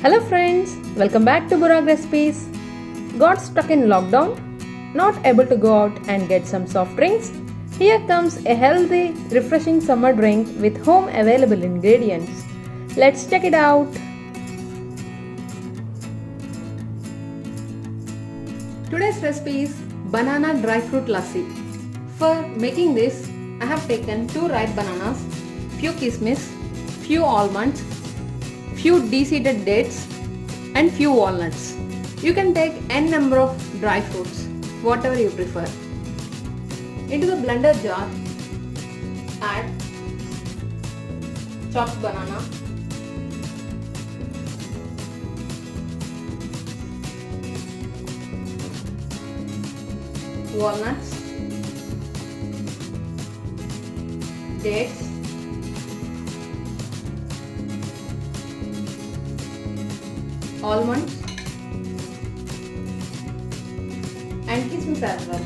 Hello friends, welcome back to Bhurag recipes. Got stuck in lockdown? Not able to go out and get some soft drinks? Here comes a healthy, refreshing summer drink with home available ingredients. Let's check it out. Today's recipe is banana dry fruit lassi. For making this, I have taken 2 ripe bananas, few kismiss, few almonds, few deseeded dates and few walnuts. You can take n number of dry fruits, whatever you prefer. Into the blender jar, add chopped banana, walnuts, dates, almonds and kismiss as well.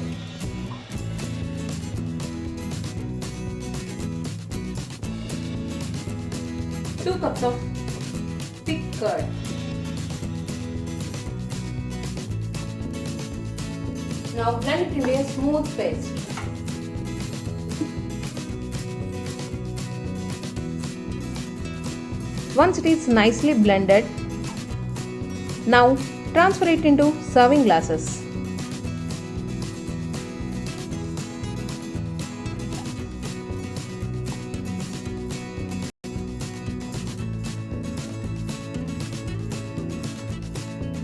Two cups of thick curd. Now blend it into a smooth paste. Once it is nicely blended, now transfer it into serving glasses.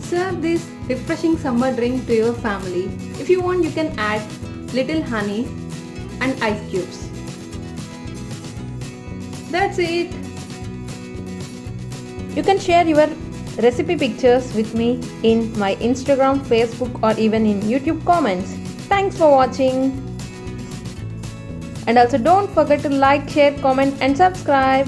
Serve this refreshing summer drink to your family. If you want, you can add little honey and ice cubes. That's it. You can share your recipe pictures with me in my Instagram, Facebook or even in YouTube comments. Thanks for watching. And also don't forget to like, share, comment and subscribe.